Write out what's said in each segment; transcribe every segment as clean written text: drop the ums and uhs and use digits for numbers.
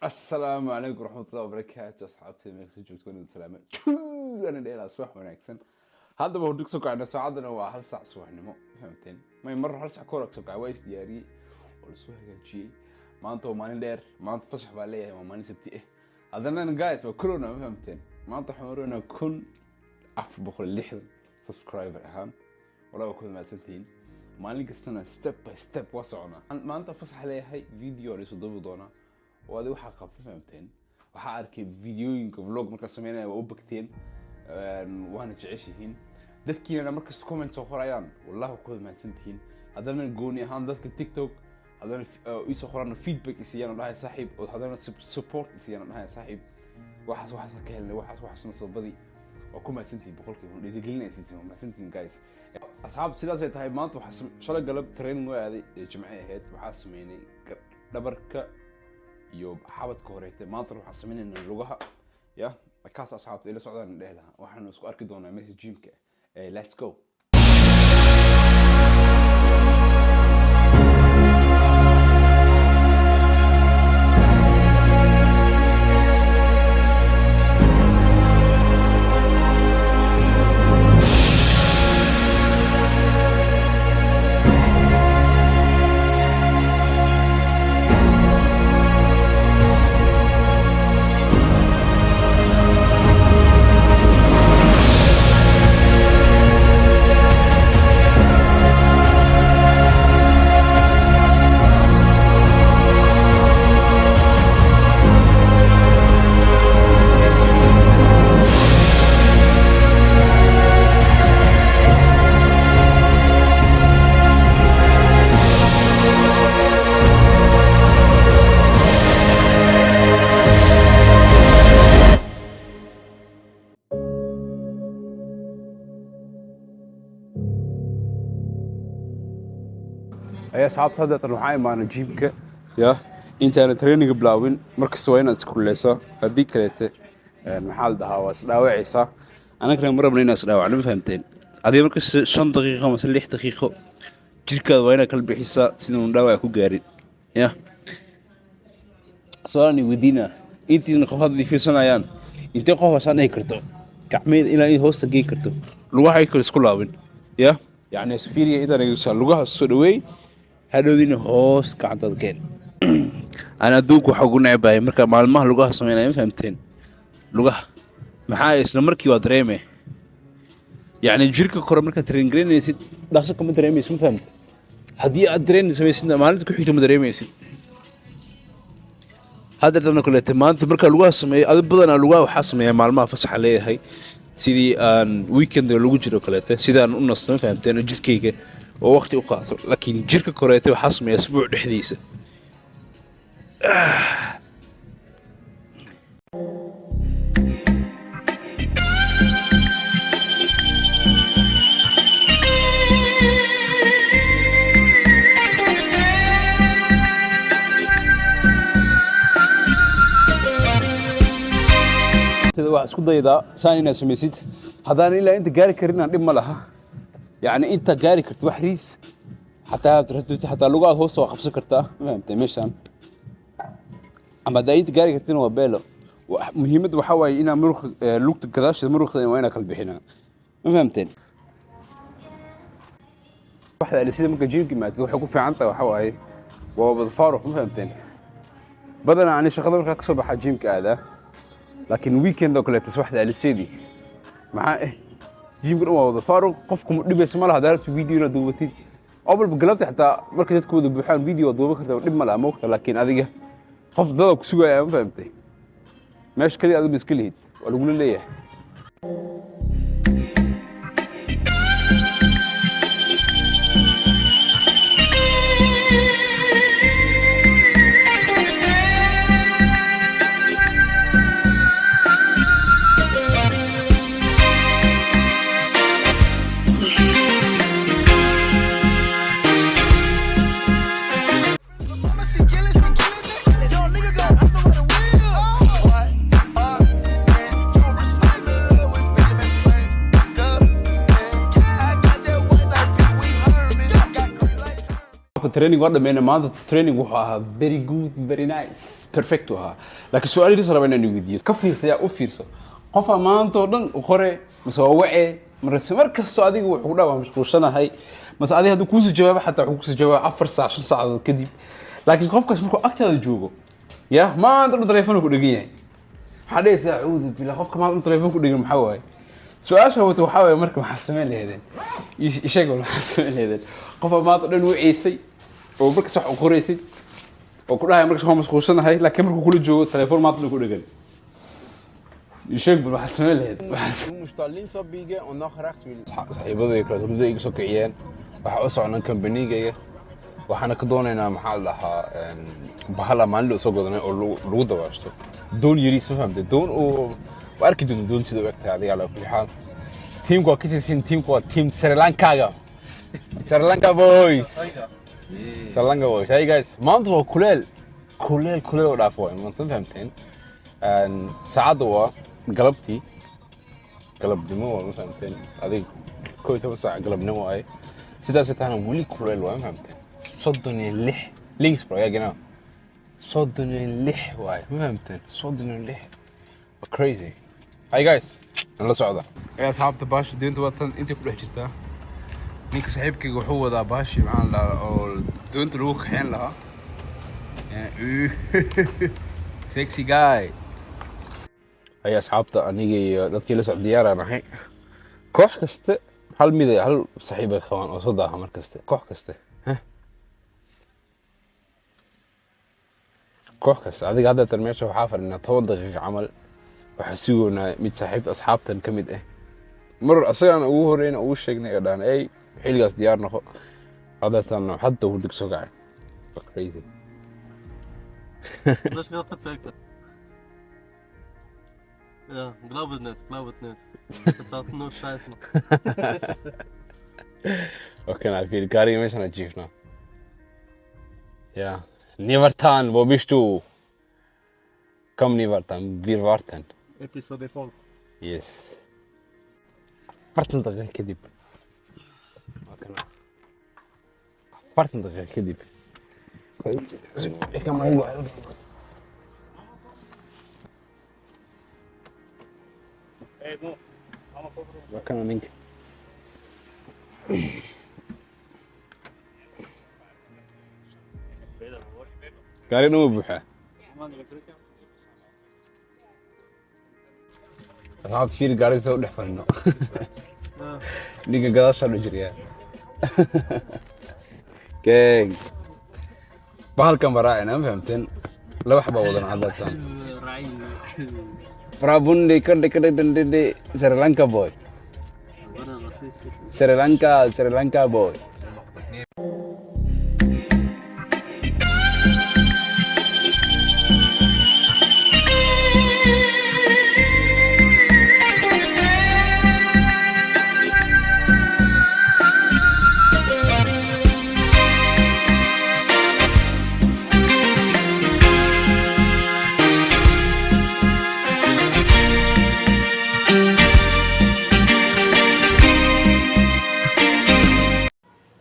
السلام عليكم ورحمة الله وبركاته أصحابتي ملك سجل تكونوا سلامة أنا ليلة أصبح ونكسن هذا بودك سوق عنا ساعدنا وهل ساعة صبح نمو فهمتين ما يمر هل ساعة كورك سوق عوايس دياري والسوق جي ما أنتوا ما ندير ما أنت فشح بالله وما نسبتي إيه هذا أنا جايز وكلنا فهمتين ما أنت حمرونا كن عفوا بخل اللحظة سبسكرايبر أهم ولا كل ما سنتين ما نلقى ستيب باي ستيب وصعنا ما أنت فصح عليه هاي فيديو اللي صدقوا دونا وهذا waxaa qabtay fahamteen waxa arkay videoyinka vlog marka sameynaya oo bagteen waana jeceshihiin dadkiina markasta comment soo qorayaan wallahi ku mahadsantihiin hadana gooni ahaan dadka TikTok hadana ay soo qoraan feedback isiyana dhahay saaxiib oo hadana support isiyana dhahay saaxiib waxaas ka helnay waxaasna soo badi oo ku mahadsantihiin boqolkiiba dhiirigelinaysiin mahadsantihiin guys asxaab sidaas ay tahay maanta waxa shalay galab training oo aaday jimcaha ahayd waxa sameynay dhabarka iyo xabadka horeeyay maanta waxaan sameynaa lugaha ya kaas asxaabta ila socdaan dheelaha waxaan isku arki doonaa message gymka let's go يا أصحاب هذا تروحي معنا جيمك يا أنت أنا ترينينج بلاوين مركز وين أسكوليسا هديك كلته المحل ده هواس داوعي صح أنا كنا مرة من الناس داوع أنا ما فهمتين هذه مركز 5 دقيقة مثلا 6 دقيقة جيرك وين كل بحسة سينون داوع كو جاري يا صارني ودينا أنت نخاف هذا في سنة يان أنت قهوة سنة يكرتو كعميد إلى أي هوست جي كرتو لوجه يكل سكولاوين يا يعني سفيري إذا نيوصل لوجه السودوي هادودين هوس كعنتاد كين أنا دوق وحقول نعباي مركا مالمه لغة سمينا فهمتين لغة maxaa isla markii waa dareemay yani jirka kor marka train gareynaysid dhaqso kama dareemaysid ma fahamtay hadii aad train sameeysid maalinta ku xigto ma dareemaysid hadda tan kale maanta marka lagu sameeyo aad badan lagu waxa sameeyaa maalmaha fasaxa leeyahay sidii aan weekend lagu jiro kale sidaan u nasno fahamteen jirkayga oo waqti u qaato laakiin jirka koreete waxa sameeyaa isbuuc dhexdiisa waa isku dayda saanina sameeysid hadaan ilaa inta gaari karin aan dib ma laha يعني انت gaari kartid wax riis hatta lugaha hoos oo qabsan kartaa fahamtay meeshan ama daayid gaari kartid waa beelo muhiimad waxa way ina muruq lugta gadaashada muruqda waa ina kala bixinaa ma fahamteen waxa la sida marka jiimki maad waxa ku fiican tahay waxa way waa wada faaruq ma fahamteen badana aan shaqada marka ka soo baxay jiimka aada laakiin weekend oo kale taswaxda la seedi maxaa جيم قلنا وضع فاروق قفكم دبي اسمه لها دارت فيديو ندوبتين قبل بقلبت حتى مركز تكون بحال فيديو دوبك دب ما لها موقت لكن هذه قف ضلك سوى يا ما فهمتي ماشي كلي هذا بسكليت ولا قول لي training waa dhameeyna maanta training wuxuu ahaa very good very nice perfect ahaa laakiin su'aalihiisa rabaa inaan weydiiyo ka fiirsaya u fiirso qof maanta oo dhan u qore masoo wace markastoo adiga wuxuu dhaawaa mashquulsanahay mas adiga hadduu kuusoo jawaabo xataa wuxuu kusoo jawaaba 4 saac 5 saacadood kadib laakiin qofkaas markuu agtaada joogo ya maanta dhan telefoon ku dhagan yahay waxaa dhehaysaa cuudud bilaa qofka maanta dhan telefoon ku dhagan maxaa waaye su-aasha wata waxaa waaye marka maxaa samayn laheedeen isheeg maxaa samayn laheedeen qofa maanta dhan u ciisay oo markas wax u qoraysay oo ku dhahay markas waa mashquulsanahay laakiin markuu kula joogo telefoon maanta dhan ku dhagan isheeg bal waxaa samayn laheed moest links opbiegen en dan rechts willen. saaxiibadayda kale hurdada iga soo kiciyeen waxaa u socnaan kambanigayga waxaana ka doonaynaa maxaa la dhahaa bahal maalin loo soo godanay oo lagu dabaashto doon yariis ma fahamtay doon oo arki doonto doon sida u egtahay adiga ala kulli xaal teamku waa kasisiin teamku waa team Sri Lanka boys Sri Lanka boys hey guys maanta waa kuleel oo dhaaf waay maanta fahamteen saacadda waa galabnimo waa ma fahamteen adiga 12 saac galabnimo waay sidaas taana weli kuleel waa ma fahamteen 36 links bro yaa genau 36 waay ma fahamteen 36 crazy hi guys la socda ee asxaabta baashi deenta watan inta ku dhex jirtaa ninka saaxiibkayga wuxuu wadaa baashi maxaan la oo deenta lagu kaxeen lahaa sexy guy ay asxaabta aniga iyo dadkii la socda diyaaraan ahay koox kasta hal mid hal saaxiib ay qabaan oo soo daaha mar kasta koox kasta koox kasta adiga hadda tan meesha waxaa fadhinaa 10 daqiiqo camal waxa sugoonaa mid saaxiib asxaabtan kamid ah mar asagana ugu horeeyna ugu sheegnay ee dhaan ay xilligaas diyaar noqo hadda tan hadda uu dig soo gacay crazy Das gaat verzeker. Ja, glaub het niet. Het zal nur scheiß machen. Okay, na viel gar nicht mehr chief na. Ja, Nivartan, wo bist du? Komm Nivartan, wir warten. Episode vol. Yes. Warten دقيقة كدب. Okay, na. Warten دقيقة كدب. Ik kan maar heel Waar kan een link? Gaari noo buuxa. Waxaad fiir gaari soo dhex fadhino. Ninka gadaasha la jiriyaa. Gang. bahalkan baraa'ina ma fahamteen laba xabaa wadan cadatan Prabundi kadde Sri Lanka boy Sri Lanka boy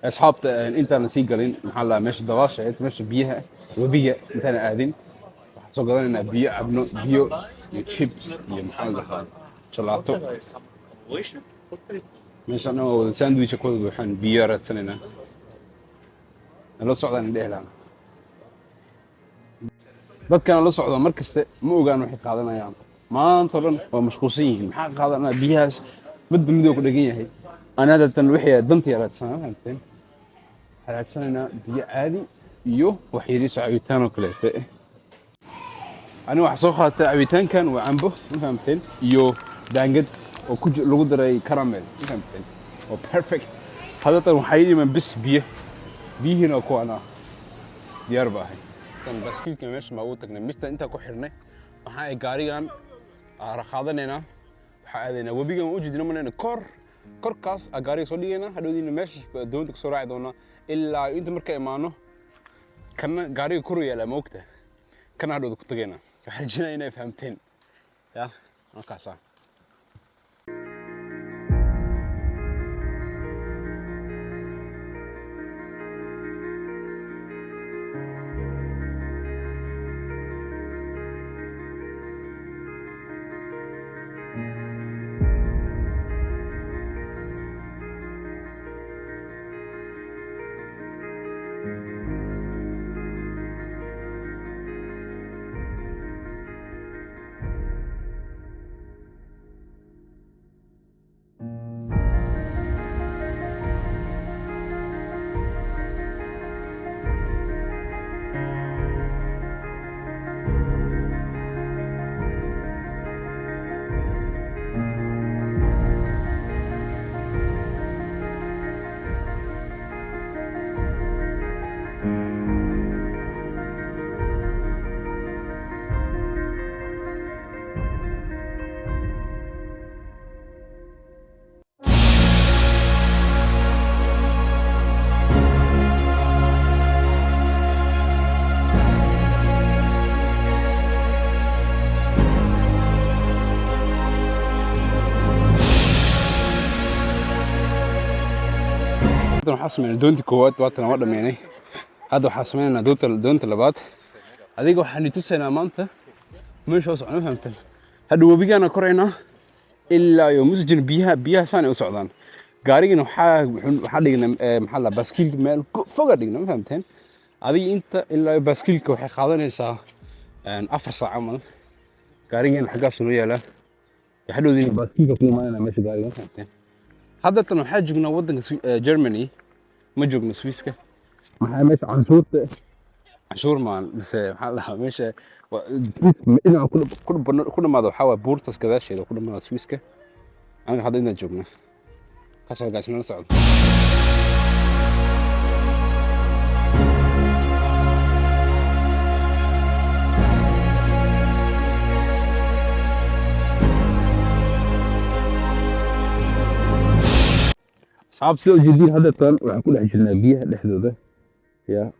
أصحابته إنترنت سيجرين محلا مش دواشة مش بيها وبيا إنتنا قاعدين سوقنا إن بيا أبنو بيو تشيبس محل خان شلاتو مش أنا ساندويتش كله بحن بيا رتسننا لو صعدنا ندهلا dad kan la socdo markasta ma ogaan waxay qaadanayaan maanta dhan waa mashquulsan yihiin maxaa qaadanaa biyahaas midba midoo ku dhagan yahay anada tan wixii dantii raadsanaa raadsanayna biyo caadi iyo wax yariis cabitaan oo kale ani wax soo qaatay cabitaankan waa cambo ma fahamteen iyo daangad oo ku lagu daray caramel ma fahamteen oo perfect hada tan waxay yimaan bis biyihiina ku ana diyaar baahay tan baskilka meesha ma uu tagnay mista inta ku xirnay waxa ay gaarigan raaqadanayna waxa aadayna wabigan u jidina manayna korkaas gaariga soo dhigayna hadhoodiina meesha doonta soo raaci doona ilaa inta marka imaano kana gaariga kor yaala ma ogta kana hadhooda ku tagayna waxa rajinaa inay fahamteen ya halkaas hadda waxaan sameynaa doonta koowaad waatan waa dhameynay hadda waxaan sameynaa doonta labaad adiga waxaan i tusaynaa maanta meesha oo socon fahamtan hadda webigaana koraynaa ilaa iyo musjin biyaha saan ay u socdaan gaarigana waxaa dhignay maxaa la baaskiilka meel foga dhignay ma fahamteen adiga inta ilaa baaskiilka waxay qaadanaysaa 4 saac camal gaarigana xaggaas loo yaalaa hadhowdina baaskiilka ku imaanayna meesha gaariga fahamteen hadda tan waxaa joognaa waddanka Germany ma joogno Swisska maxaa meesha canshuur maan mise maxaa la meesha dhinaca ku dhamaado waxaa waa buurtas gadaasheeda ku dhamaado Swisska aniga hadda inaan joogno kasoo gaashnala socdo صعب سلو جديد هذا كان وكل حجنا بيها لحدوده يا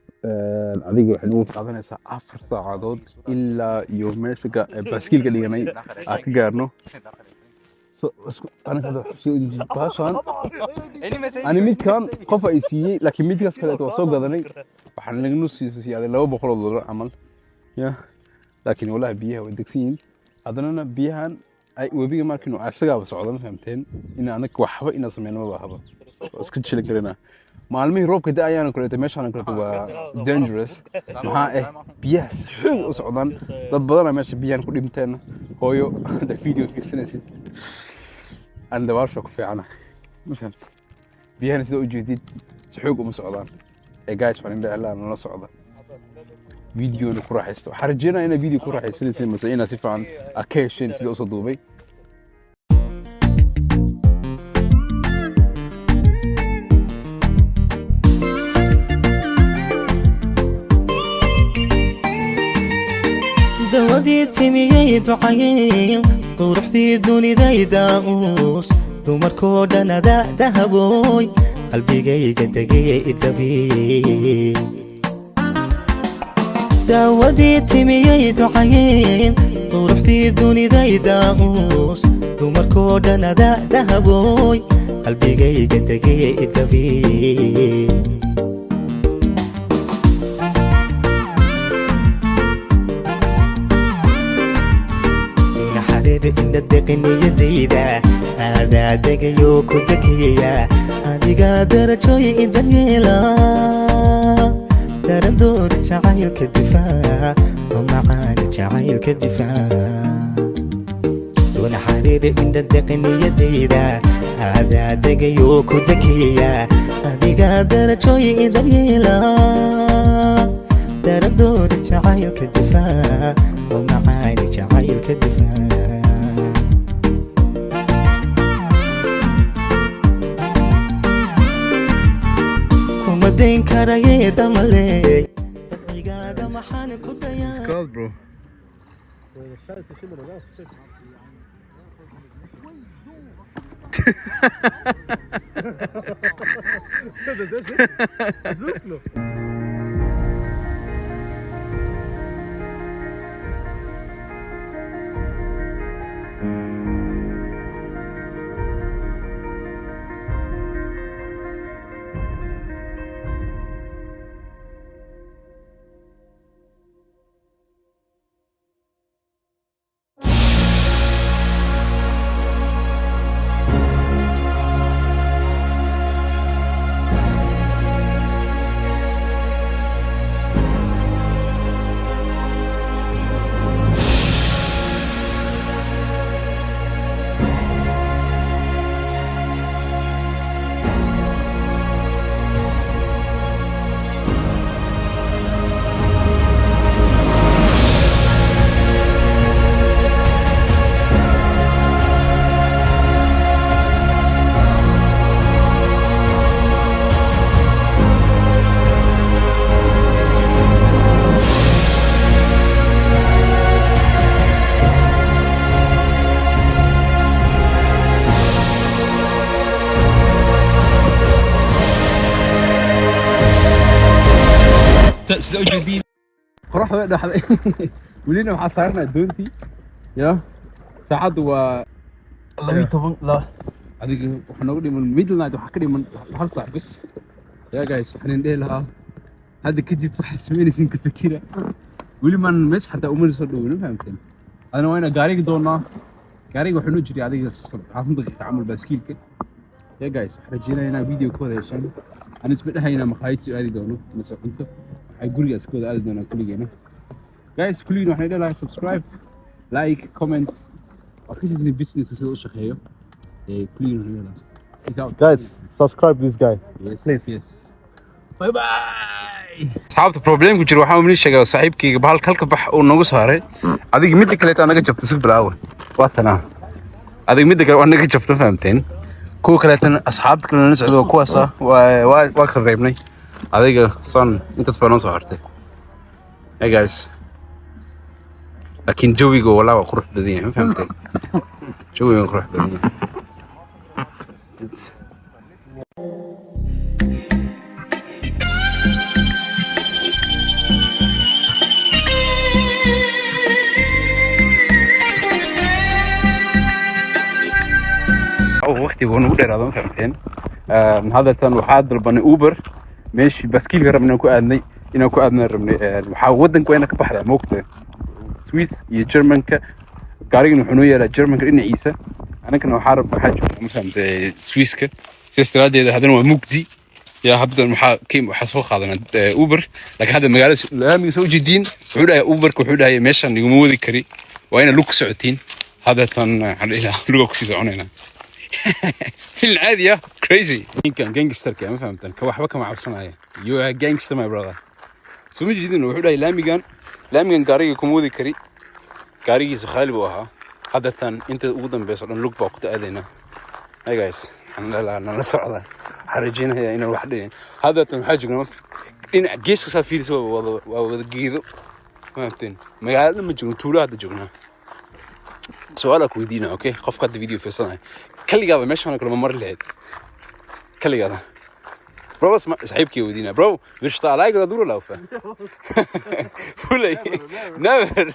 adiga waxaan ugu qaadanaysaa 4 saacadood ilaa iyo meesha baaskiilka dhiganay aan ka gaarno ani midkan qof ay siiyey laakiin midkaas kale waa soo gadanay waxaan laga nusiisay $200 camal ya laakiin wallahi biyaha way degsiin hadana biyahan ay webiga markii uu asaga socdo fahamteen in aanak waxba ina sameeyno ma bahaba iska jilin karina maalmihii roobka da'ayaan kuleetay meeshaan kaleeto waa dangerous maxaa biyaha xoog u socdaan dad badan meesha biyahan ku dhinteen hooyo da video fiirsanaysid aan dawaasho ku fiicana mashan biyahan sida u jeedid xoog uma socdaan guys waxaan ilaahay la socda video ku raaxaysto waxaan rajeynayaa in video ku raaxaysanaysid mise inaad si fiican ka hesheen sida u soo duubay dawadii timiyay ducayeen quruxdii dunidayda uus dumarkoo dhan dahabooy qalbigayga degay idabiyey dawadii timiyay ducayeen quruxdii dunidayda uus dumarkoo dhan dahabooy qalbigayga degay idabiyey inda deqniya zayda hada degayo ku dekiya adiga darajooy idan yeela darandood jacaylka difaac oo macaan jacaylka difaac doona xariir inda deqniya zayda hada degayo ku dekiya adiga darajooy idan yeela darandood jacaylka difaac oo macaan jacaylka difaac دين كرايه دملي تبعيغا محان كديا God bro sida u jeedin qorraxda way dhaxday welina waxa saarnaa doonti ya saacadu waa 12 la adiga waxa noogu dhiman midnight waxa ka dhiman hal saac bas يا جايز waxaan indhee lahaa hadda kadib waxaad samaynaysiin ka fikira weli maan meesha xataa uma soo dhowin ma fahamteen adana waa inaa gaariga doonaa gaariga waxaa noo jiray adiga 10 daqiiqo camal baaskiilka يا جايز waxaan rajeynayaa inaa video kooda heshaan aan isma dhahaynaa maqaayad soo aadi doono mise cunto waxay gurigaas kooda aadi doonaa kuligeena guys kuligiina waxaan idhi lahaa subscribe like comment waa ka shaqeynaa business sida u shaqeeyo kuligiina waxaan idhi lahaa peace out Guys, subscribe this guy. yes please yes bye bye asxaabta problemku jiro waxaan umni sheegay saaxiibkayga bahal kalka bax oo nagu saaray adiga mid kale taa naga jabtay sig bilaawa waa tana adiga mid kale waa naga jabtay fahamteen kuwa kale tan asxaabta kale la socdo kuwaas waa khreebnay adiga son intaas baa noo soo hartay hey guys laakiin jawiga walaa waa qurux badan yahay fahamteen jawiga qurux badan yahay وقتي وانا ودير هذا فهمتين هذا تن وحاد ربنا اوبر ماشي باسكيل ربنا كو ادني انو كو ادنا ربنا waxaa wadanku weena ka baxda moogta Swiss iyo Germanka gaarigan wuxuu noo yeelaa Germanka dhinaciisa anagana waxaa rabaa xaj ma fahamtay Swisska sistraadeeda hadana waa mugdi yaa habdan waxaa soo qaadanaa Uber laakiin hadda magaalada laamiga soo jeedin wuxuu dhahay Uberka wuxuu dhahay meeshan niguma wadi kari waa ina lug socotiin hada tan xalila luga ku sii soconayna في العادية crazy كان gangster كان ما فهمتن كواحبة كم عبصنايا you are a gangster my brother سومي جديد إنه وحده لاميان قاري كمودي كري قاري سخالي بوها هذا ثان أنت أوضن بس على لوك باقت أذينا hey guys لا نصعد حرجينا هي إن الوحدين هذا ثان حاجة قلنا إن جيش كسر فيه سوا وذجيذو ما فهمتن ما قال لما جون تولا هذا جونا سؤالك ودينا أوكي خف قد فيديو في صناعي كل هذا ماشي أنا كل ما مر لهاد كل هذا برو بس صاحبك ودينا برو مش طالع كذا دور لوفه فولي نفر